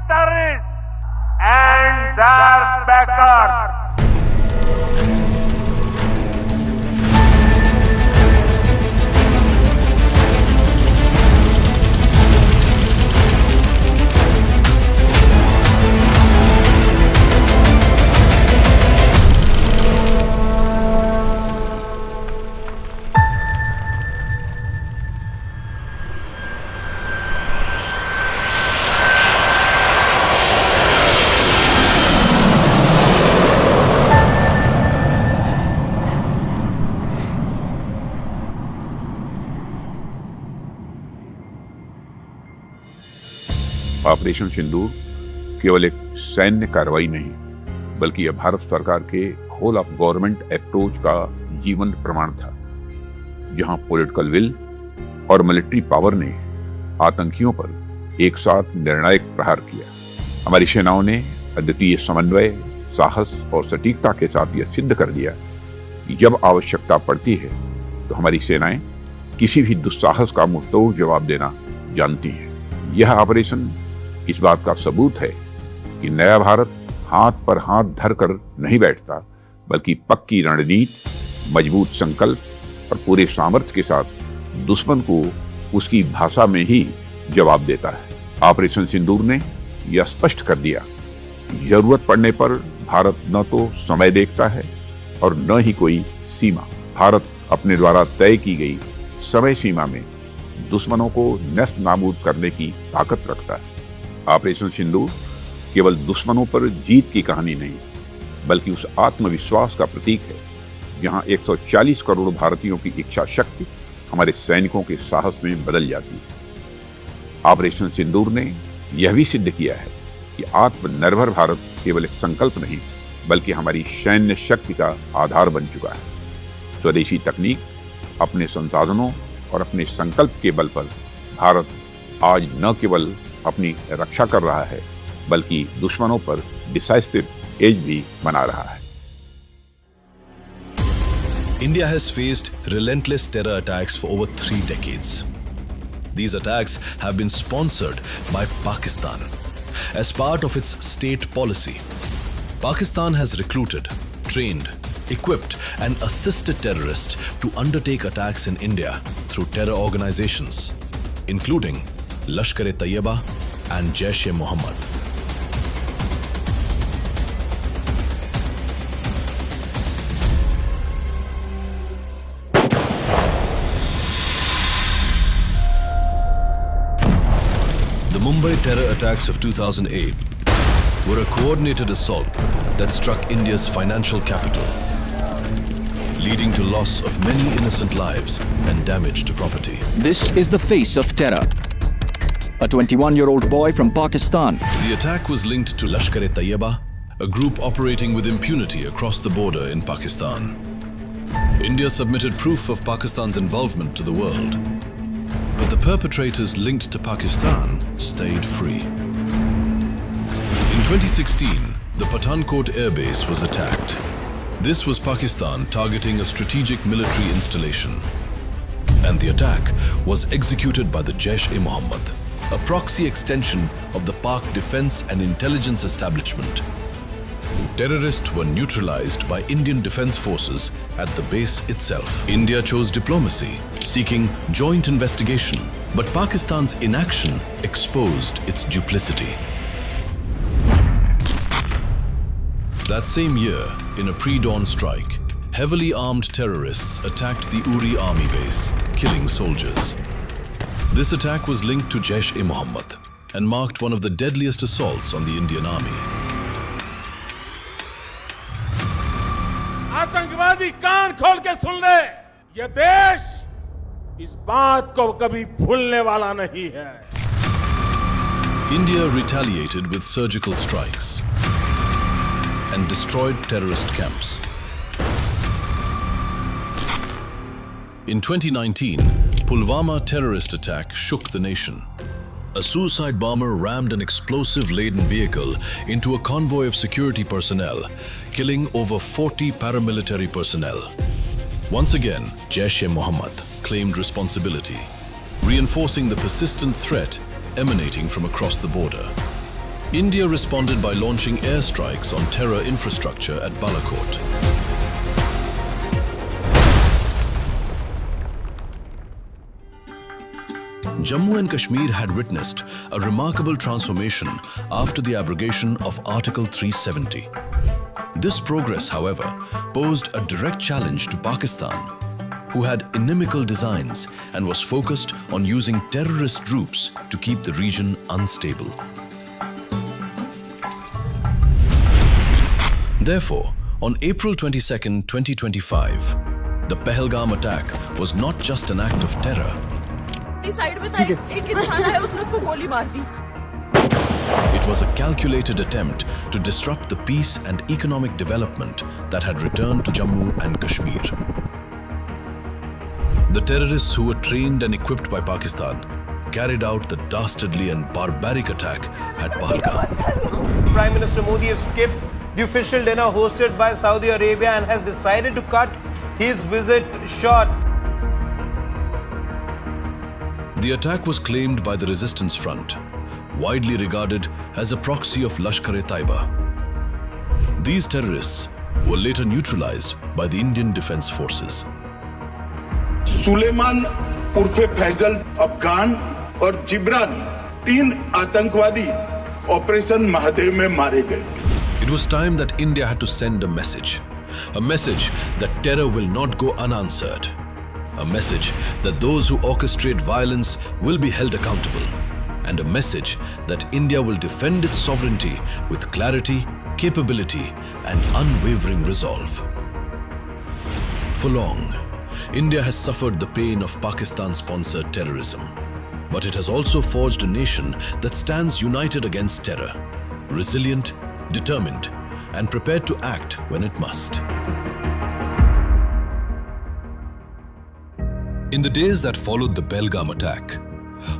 terrorists and their backers. Operation Sindoor केवल एक सैन्य कार्रवाई नहीं, बल्कि यह भारत सरकार के होल ऑफ गवर्नमेंट अप्रोच का जीवन प्रमाण था, जहां पॉलिटिकल विल और मिलिट्री पावर ने आतंकियों पर एक साथ निर्णायक प्रहार किया। हमारी सेनाओं ने अद्वितीय समन्वय, साहस और सटीकता के साथ यह सिद्ध कर दिया कि जब आवश्यकता पड़ती है तो हमारी सेनाएं किसी भी दुस्साहस का मुंहतोड़ जवाब देना जानती हैं। यह ऑपरेशन इस बात का सबूत है कि नया भारत हाथ पर हाथ धरकर नहीं बैठता, बल्कि पक्की रणनीति, मजबूत संकल्प और पूरे सामर्थ्य के साथ दुश्मन को उसकी भाषा में ही जवाब देता है। ऑपरेशन सिंदूर ने यह स्पष्ट कर दिया कि जरूरत पड़ने पर भारत न तो समय देखता है और न ही कोई सीमा। भारत अपने द्वारा तय की गई समय सीमा में दुश्मनों को नष्ट नाबूद करने की ताकत रखता है। ऑपरेशन सिंदूर केवल दुश्मनों पर जीत की कहानी नहीं, बल्कि उस आत्मविश्वास का प्रतीक है जहां 140 करोड़ भारतीयों की इच्छा शक्ति हमारे सैनिकों के साहस में बदल जाती है। ऑपरेशन सिंदूर ने यह भी सिद्ध किया है कि आत्मनिर्भर भारत केवल एक संकल्प नहीं, बल्कि हमारी सैन्य शक्ति का आधार बन चुका है। स्वदेशी तकनीक, अपने संसाधनों और अपने संकल्प के बल पर भारत आज न केवल अपनी रक्षा कर रहा है, बल्कि दुश्मनों पर डिसाइसिव एज भी बना रहा है। India has faced relentless terror attacks for over 3 decades. These attacks have been sponsored by Pakistan. As part of its state policy, Pakistan has recruited, trained, equipped and assisted terrorists to undertake attacks in India through terror organizations, including Lashkar-e-Taiba and Jaish-e-Mohammed. The Mumbai terror attacks of 2008 were a coordinated assault that struck India's financial capital, leading to loss of many innocent lives and damage to property. This is the face of terror. A 21-year-old boy from Pakistan. The attack was linked to Lashkar-e-Taiba, a group operating with impunity across the border in Pakistan. India submitted proof of Pakistan's involvement to the world, but the perpetrators linked to Pakistan stayed free. In 2016, the Pathankot airbase was attacked. This was Pakistan targeting a strategic military installation, and the attack was executed by the Jaish-e-Mohammed, a proxy extension of the Pak Defence and Intelligence Establishment. Terrorists were neutralized by Indian Defence Forces at the base itself. India chose diplomacy, seeking joint investigation, but Pakistan's inaction exposed its duplicity. That same year, in a pre-dawn strike, heavily armed terrorists attacked the Uri army base, killing soldiers. This attack was linked to Jaish-e-Mohammed and marked one of the deadliest assaults on the Indian army. आतंकवादी कान खोल के सुन ले, ये देश इस बात को कभी भूलने वाला नहीं है। India retaliated with surgical strikes and destroyed terrorist camps. In 2019, Pulwama terrorist attack shook the nation. A suicide bomber rammed an explosive-laden vehicle into a convoy of security personnel, killing over 40 paramilitary personnel. Once again, Jaish-e-Mohammed claimed responsibility, reinforcing the persistent threat emanating from across the border. India responded by launching airstrikes on terror infrastructure at Balakot. Jammu and Kashmir had witnessed a remarkable transformation after the abrogation of Article 370. This progress, however, posed a direct challenge to Pakistan, who had inimical designs and was focused on using terrorist groups to keep the region unstable. Therefore, on April 22, 2025, the Pahalgam attack was not just an act of terror. It was a calculated attempt to disrupt the peace and economic development that had returned to Jammu and Kashmir. The terrorists, who were trained and equipped by Pakistan, carried out the dastardly and barbaric attack at Pahalgam. Prime Minister Modi has skipped the official dinner hosted by Saudi Arabia and has decided to cut his visit short. The attack was claimed by the Resistance Front, widely regarded as a proxy of Lashkar-e-Taiba. These terrorists were later neutralized by the Indian Defence Forces. Suleman उर्फे Faizal Afghan और जिब्रान 3 आतंकवादी operation Mahadev में मारे गए. It was time that India had to send a message that terror will not go unanswered, a message that those who orchestrate violence will be held accountable, and a message that India will defend its sovereignty with clarity, capability, and unwavering resolve. For long, India has suffered the pain of Pakistan-sponsored terrorism, but it has also forged a nation that stands united against terror, resilient, determined, and prepared to act when it must. In the days that followed the Pahalgam attack,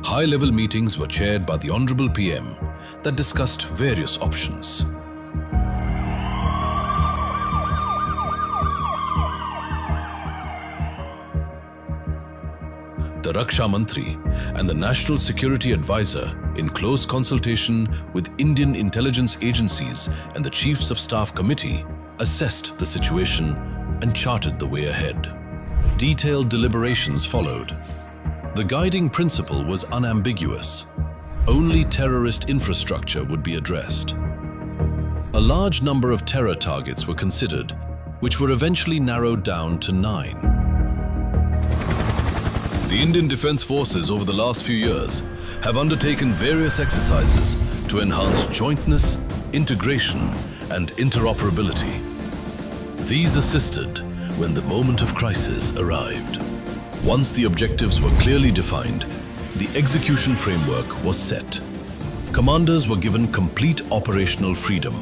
high-level meetings were chaired by the Honorable PM that discussed various options. The Raksha Mantri and the National Security Advisor, in close consultation with Indian intelligence agencies and the Chiefs of Staff Committee, assessed the situation and charted the way ahead. Detailed deliberations followed. The guiding principle was unambiguous. Only terrorist infrastructure would be addressed. A large number of terror targets were considered, which were eventually narrowed down to 9. The Indian Defence Forces over the last few years have undertaken various exercises to enhance jointness, integration, and interoperability. These assisted when the moment of crisis arrived. Once the objectives were clearly defined, the execution framework was set. Commanders were given complete operational freedom,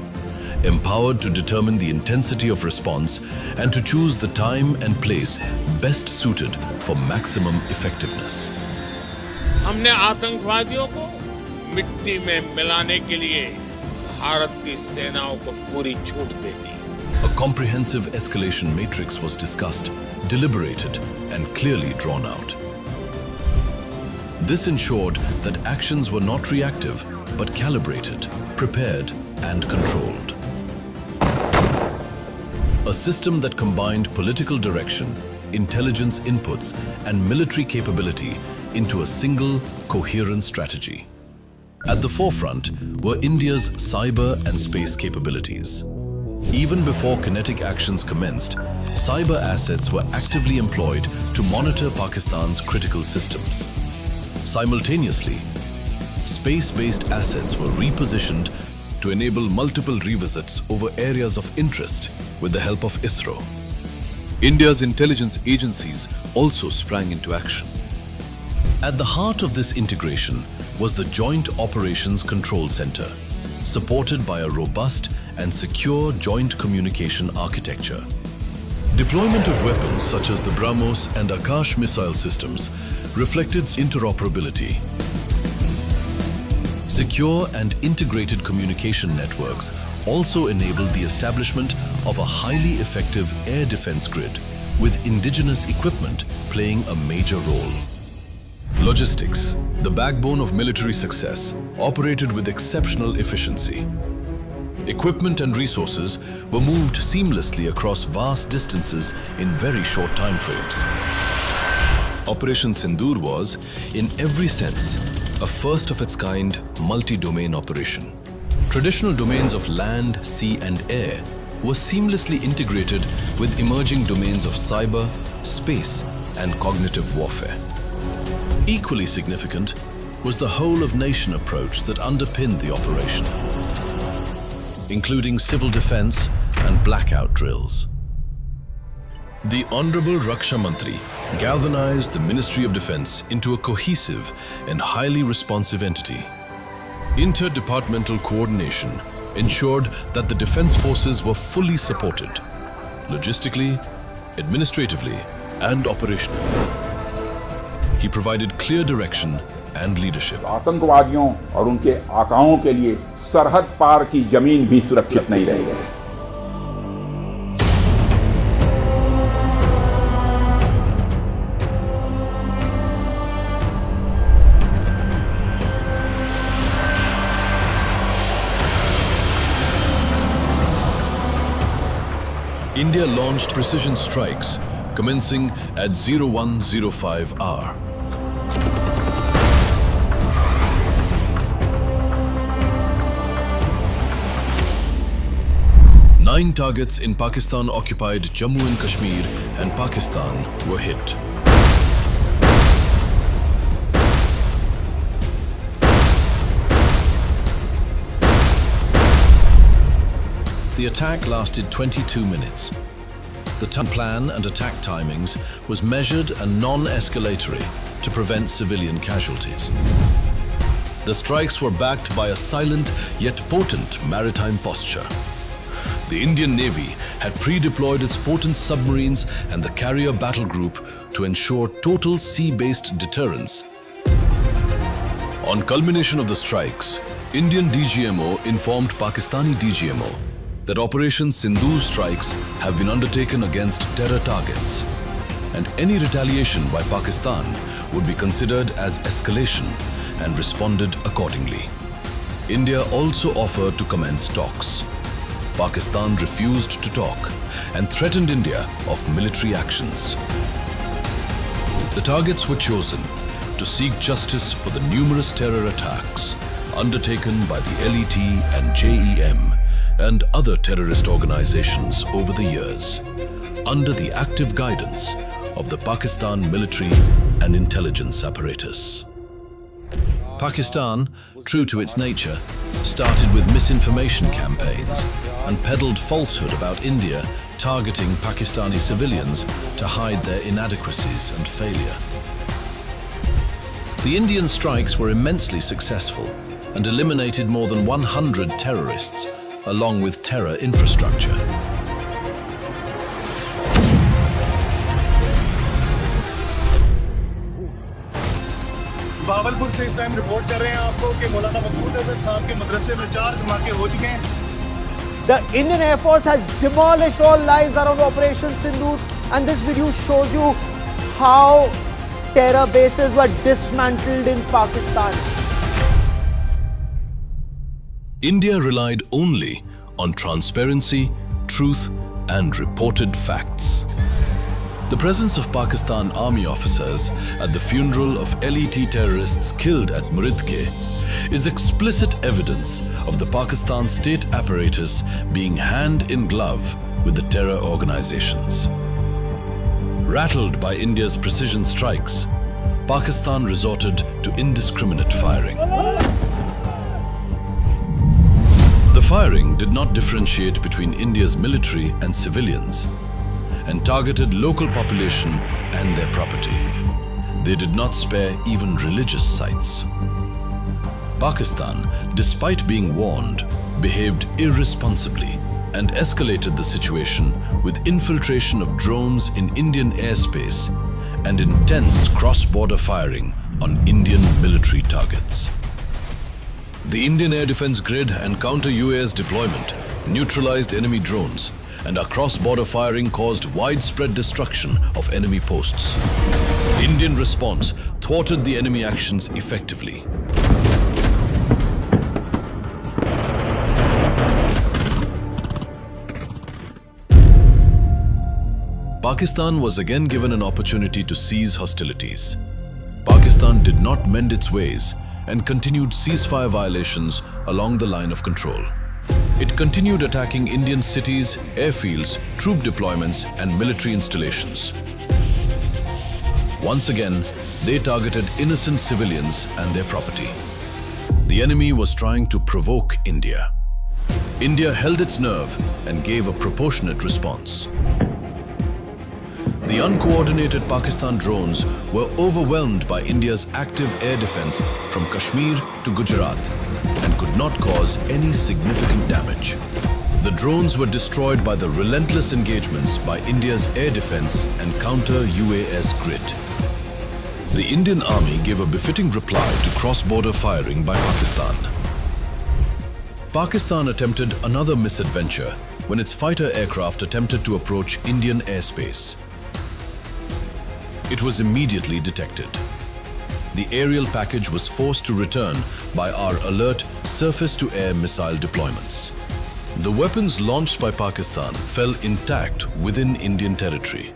empowered to determine the intensity of response and to choose the time and place best suited for maximum effectiveness. हमने आतंकवादियों को मिट्टी में मिलाने के लिए भारत की सेनाओं को पूरी छूट दे दी. A comprehensive escalation matrix was discussed, deliberated, and clearly drawn out. This ensured that actions were not reactive, but calibrated, prepared, and controlled. A system that combined political direction, intelligence inputs, and military capability into a single, coherent strategy. At the forefront were India's cyber and space capabilities. Even before kinetic actions commenced, cyber assets were actively employed to monitor Pakistan's critical systems. Simultaneously, space-based assets were repositioned to enable multiple revisits over areas of interest with the help of ISRO. India's intelligence agencies also sprang into action. At the heart of this integration was the Joint Operations Control Center, supported by a robust and secure joint communication architecture. Deployment of weapons such as the BrahMos and Akash missile systems reflected interoperability. Secure and integrated communication networks also enabled the establishment of a highly effective air defense grid, with indigenous equipment playing a major role. Logistics, the backbone of military success, operated with exceptional efficiency. Equipment and resources were moved seamlessly across vast distances in very short time frames. Operation Sindoor was, in every sense, a first-of-its-kind multi-domain operation. Traditional domains of land, sea and air were seamlessly integrated with emerging domains of cyber, space and cognitive warfare. Equally significant was the whole-of-nation approach that underpinned the operation, including civil defense and blackout drills. The Honorable Raksha Mantri galvanized the Ministry of Defense into a cohesive and highly responsive entity. Interdepartmental coordination ensured that the defense forces were fully supported, logistically, administratively, and operationally. He provided clear direction and leadership. आतंकवादियों और उनके आकाओं के लिए सरहद पार की जमीन भी सुरक्षित नहीं रहेगी। India launched precision strikes commencing at 0105 hour. Nine targets in Pakistan-occupied Jammu and Kashmir and Pakistan were hit. The attack lasted 22 minutes. The plan and attack timings was measured and non-escalatory to prevent civilian casualties. The strikes were backed by a silent yet potent maritime posture. The Indian Navy had pre-deployed its potent submarines and the carrier battle group to ensure total sea-based deterrence. On culmination of the strikes, Indian DGMO informed Pakistani DGMO that Operation Sindoor strikes have been undertaken against terror targets, and any retaliation by Pakistan would be considered as escalation and responded accordingly. India also offered to commence talks. Pakistan refused to talk and threatened India of military actions. The targets were chosen to seek justice for the numerous terror attacks undertaken by the LET and JEM and other terrorist organizations over the years, under the active guidance of the Pakistan military and intelligence apparatus. Pakistan, true to its nature, started with misinformation campaigns and peddled falsehood about India targeting Pakistani civilians to hide their inadequacies and failure. The Indian strikes were immensely successful and eliminated more than 100 terrorists, along with terror infrastructure. Bahawalpur से इस time report कर रहे हैं आपको कि मौलाना मसूद अजहर साहब के मदरसे में 4 धमाके हो चुके हैं. The Indian Air Force has demolished all lies around Operation Sindoor, and this video shows you how terror bases were dismantled in Pakistan. India relied only on transparency, truth, and reported facts. The presence of Pakistan army officers at the funeral of LET terrorists killed at Muridke is explicit evidence of the Pakistan state apparatus being hand in glove with the terror organizations. Rattled by India's precision strikes, Pakistan resorted to indiscriminate firing. The firing did not differentiate between India's military and civilians, and targeted local population and their property. They did not spare even religious sites. Pakistan, despite being warned, behaved irresponsibly and escalated the situation with infiltration of drones in Indian airspace and intense cross-border firing on Indian military targets. The Indian Air Defence Grid and counter-UAS deployment neutralized enemy drones and our cross-border firing caused widespread destruction of enemy posts. Indian response thwarted the enemy actions effectively. Pakistan was again given an opportunity to cease hostilities. Pakistan did not mend its ways and continued ceasefire violations along the line of control. It continued attacking Indian cities, airfields, troop deployments, and military installations. Once again, they targeted innocent civilians and their property. The enemy was trying to provoke India. India held its nerve and gave a proportionate response. The uncoordinated Pakistan drones were overwhelmed by India's active air defense from Kashmir to Gujarat and could not cause any significant damage. The drones were destroyed by the relentless engagements by India's air defense and counter-UAS grid. The Indian Army gave a befitting reply to cross-border firing by Pakistan. Pakistan attempted another misadventure when its fighter aircraft attempted to approach Indian airspace. It was immediately detected. The aerial package was forced to return by our alert surface-to-air missile deployments. The weapons launched by Pakistan fell intact within Indian territory.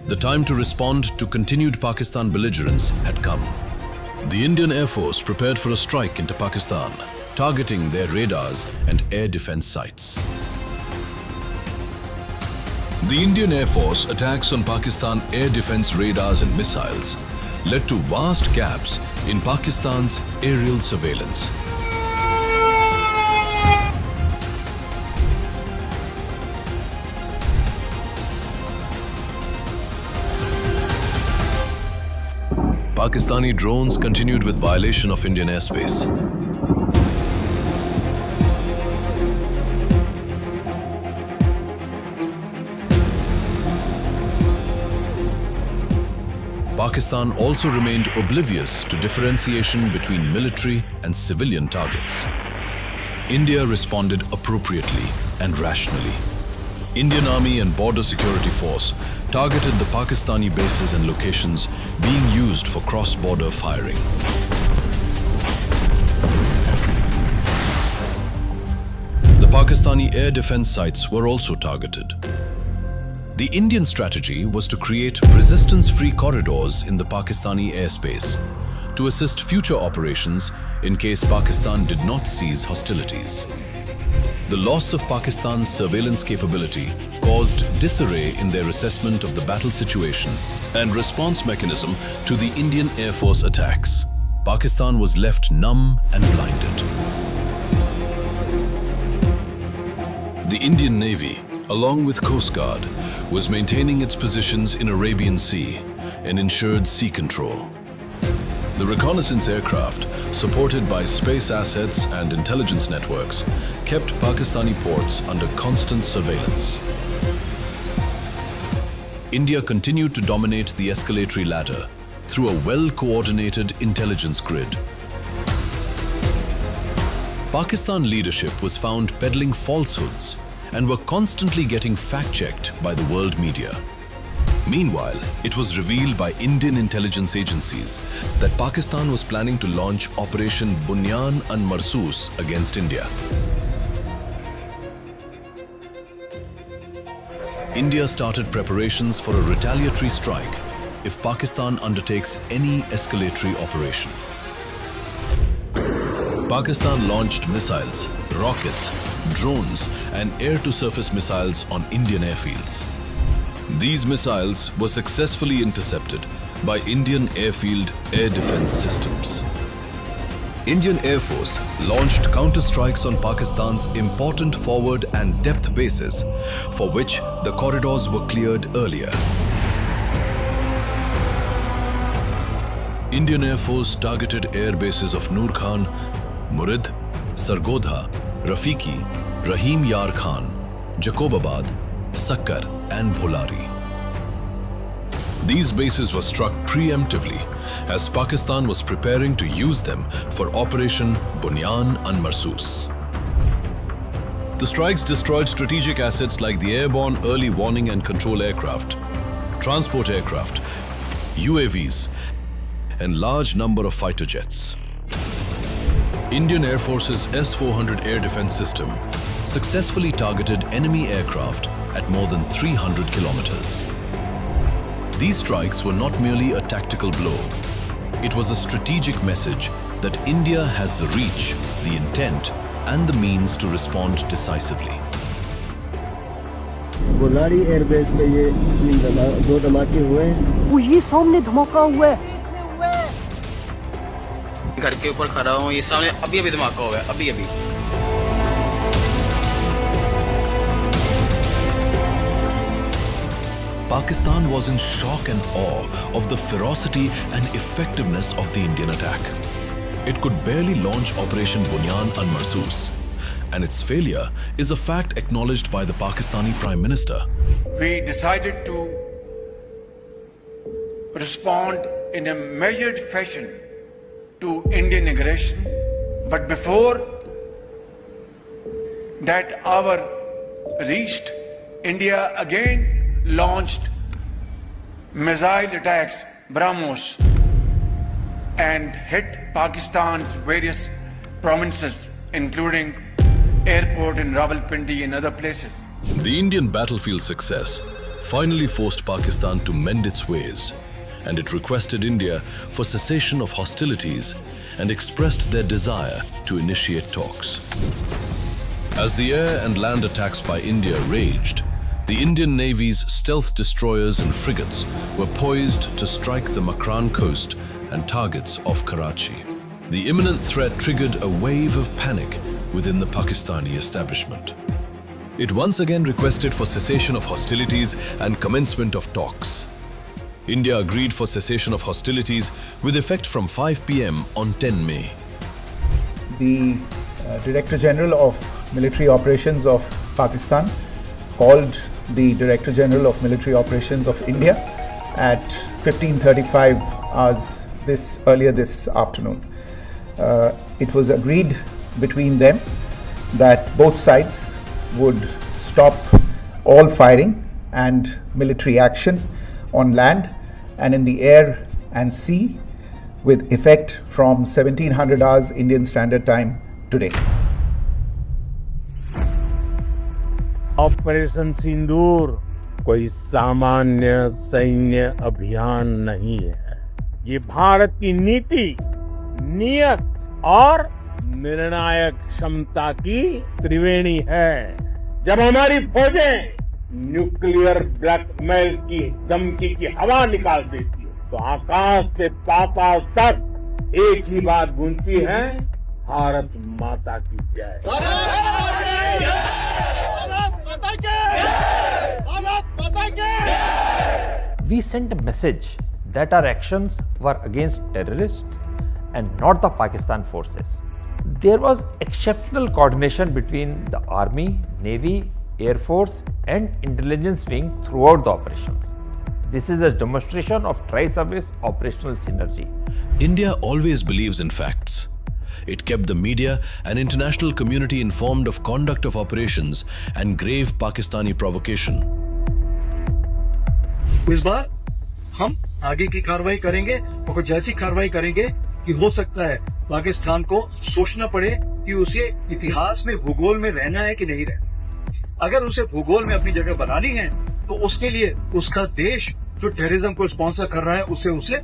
The time to respond to continued Pakistan belligerence had come. The Indian Air Force prepared for a strike into Pakistan, targeting their radars and air defense sites. The Indian Air Force attacks on Pakistan air defense radars and missiles led to vast gaps in Pakistan's aerial surveillance. Pakistani drones continued with violation of Indian airspace. Pakistan also remained oblivious to differentiation between military and civilian targets. India responded appropriately and rationally. Indian Army and Border Security Force targeted the Pakistani bases and locations being used for cross-border firing. The Pakistani air defense sites were also targeted. The Indian strategy was to create resistance-free corridors in the Pakistani airspace to assist future operations in case Pakistan did not cease hostilities. The loss of Pakistan's surveillance capability caused disarray in their assessment of the battle situation and response mechanism to the Indian Air Force attacks. Pakistan was left numb and blinded. The Indian Navy, along with Coast Guard, was maintaining its positions in Arabian Sea and ensured sea control. The reconnaissance aircraft, supported by space assets and intelligence networks, kept Pakistani ports under constant surveillance. India continued to dominate the escalatory ladder through a well-coordinated intelligence grid. Pakistan leadership was found peddling falsehoods and were constantly getting fact-checked by the world media. Meanwhile, it was revealed by Indian intelligence agencies that Pakistan was planning to launch Operation Bunyan and Marsoos against India. India started preparations for a retaliatory strike if Pakistan undertakes any escalatory operation. Pakistan launched missiles, rockets, drones, and air-to-surface missiles on Indian airfields. These missiles were successfully intercepted by Indian airfield air defense systems. Indian Air Force launched counter-strikes on Pakistan's important forward and depth bases, for which the corridors were cleared earlier. Indian Air Force targeted air bases of Noor Khan, Murid, Sargodha, Rafiki, Rahim Yar Khan, Jacobabad, Sakkar, and Bholari. These bases were struck preemptively as Pakistan was preparing to use them for Operation Bunyan and Marsoos. The strikes destroyed strategic assets like the airborne early warning and control aircraft, transport aircraft, UAVs, and large number of fighter jets. Indian Air Force's S-400 air defense system successfully targeted enemy aircraft at more than 300 kilometers. These strikes were not merely a tactical blow. It was a strategic message that India has the reach, the intent, and the means to respond decisively. बुलाड़ी airbase पे ये दो धमाके हुए हैं। वो ये सामने धमाका हुआ है। घर के ऊपर खड़ा हूँ, ये सामने अभी धमाका हुआ है, अभी Pakistan was in shock and awe of the ferocity and effectiveness of the Indian attack. It could barely launch Operation Bunyan and Marsus, and its failure is a fact acknowledged by the Pakistani Prime Minister. We decided to respond in a measured fashion to Indian aggression, but before that hour reached, India again launched missile attacks, BrahMos, and hit Pakistan's various provinces, including airport in Rawalpindi and other places. The Indian battlefield success finally forced Pakistan to mend its ways, and it requested India for cessation of hostilities and expressed their desire to initiate talks. As the air and land attacks by India raged, the Indian Navy's stealth destroyers and frigates were poised to strike the Makran coast and targets of Karachi. The imminent threat triggered a wave of panic within the Pakistani establishment. It once again requested for cessation of hostilities and commencement of talks. India agreed for cessation of hostilities with effect from 5 p.m. on 10 May. The Director General of Military Operations of Pakistan called the Director General of Military Operations of India at 15:35 hours earlier this afternoon. It was agreed between them that both sides would stop all firing and military action on land and in the air and sea with effect from 1700 hours Indian Standard Time today. Operation Sindoor कोई सामान्य सैन्य अभियान नहीं है। ये भारत की नीति, नियत और निर्णायक क्षमता की त्रिवेणी है। जब हमारी फौजें न्यूक्लियर ब्लैकमेल की धमकी की हवा निकाल देती है, तो आकाश से पाताल तक एक ही बात गूंजती है, भारत माता की जय। We sent a message that our actions were against terrorists and not the Pakistan forces. There was exceptional coordination between the Army, Navy, Air Force and intelligence wing throughout the operations. This is a demonstration of tri-service operational synergy. India always believes in facts. It kept the media and international community informed of conduct of operations and grave Pakistani provocation. इस बार हम आगे की कार्रवाई करेंगे और जैसी कार्रवाई करेंगे कि हो सकता है पाकिस्तान को सोचना पड़े कि उसे इतिहास में भूगोल में रहना है कि नहीं रहना। अगर उसे भूगोल में अपनी जगह बनानी है तो उसके लिए उसका देश जो टेररिज्म को स्पॉन्सर कर रहा है उसे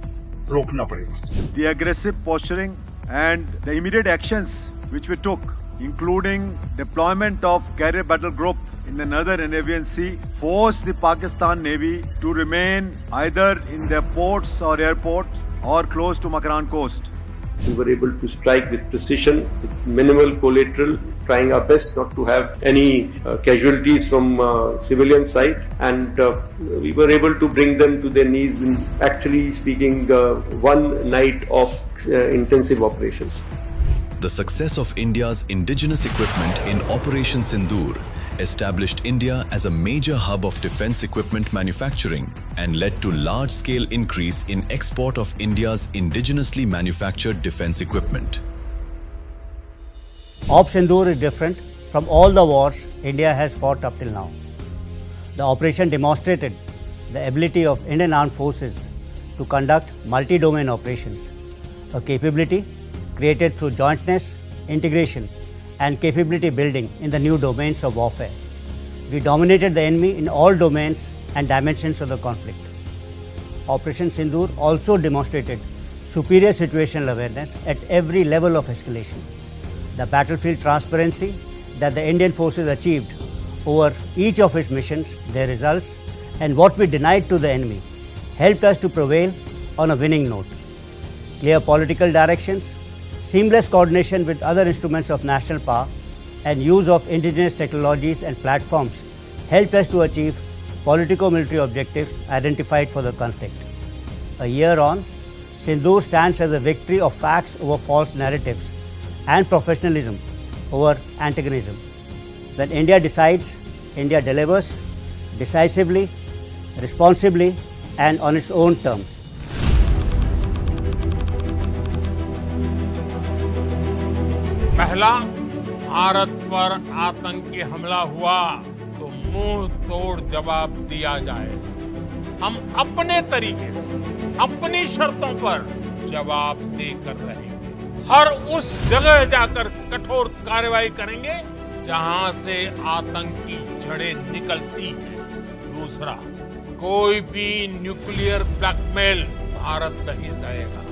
रोकना पड़ेगा। The aggressive posturing and the immediate actions which we took, including deployment of carrier battle group in the northern Arabian Sea, forced the Pakistan Navy to remain either in their ports or airports or close to Makran coast. We were able to strike with precision, with minimal collateral, trying our best not to have any casualties from civilian side, and we were able to bring them to their knees in, actually speaking, one night of intensive operations. The success of India's indigenous equipment in Operation Sindoor established India as a major hub of defense equipment manufacturing and led to large-scale increase in export of India's indigenously manufactured defense equipment. Op Sindoor is different. from all the wars India has fought up till now. The operation demonstrated the ability of Indian Armed Forces to conduct multi-domain operations, a capability created through jointness, integration, and capability building in the new domains of warfare. We dominated the enemy in all domains and dimensions of the conflict. Operation Sindoor also demonstrated superior situational awareness at every level of escalation. The battlefield transparency that the Indian forces achieved over each of its missions, their results, and what we denied to the enemy helped us to prevail on a winning note. Clear political directions, seamless coordination with other instruments of national power, and use of indigenous technologies and platforms helped us to achieve politico-military objectives identified for the conflict. A year on, Sindoor stands as a victory of facts over false narratives and professionalism over antagonism. When India decides, India delivers decisively, responsibly, and on its own terms. पहला, भारत पर आतंकी हमला हुआ तो मुंह तोड़ जवाब दिया जाएगा। हम अपने तरीके से, अपनी शर्तों पर जवाब देकर रहेंगे। हर उस जगह जाकर कठोर कार्रवाई करेंगे जहां से आतंकी जड़ें निकलती हैं। दूसरा, कोई भी न्यूक्लियर ब्लैकमेल भारत नहीं सहेगा।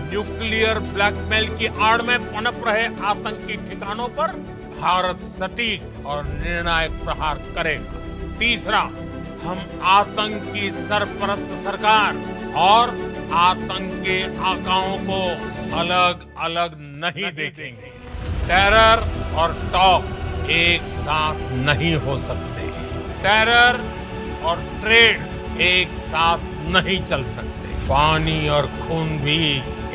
न्यूक्लियर ब्लैकमेल की आड़ में पनप रहे आतंकी ठिकानों पर भारत सटीक और निर्णायक प्रहार करेगा। तीसरा, हम आतंकी सरपरस्त सरकार और आतंक के आकाओं को अलग अलग नहीं देखेंगे। टेरर और टॉक एक साथ नहीं हो सकते। टेरर और ट्रेड एक साथ नहीं चल सकते। पानी और खून भी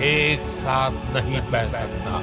एक साथ नहीं बह सकता।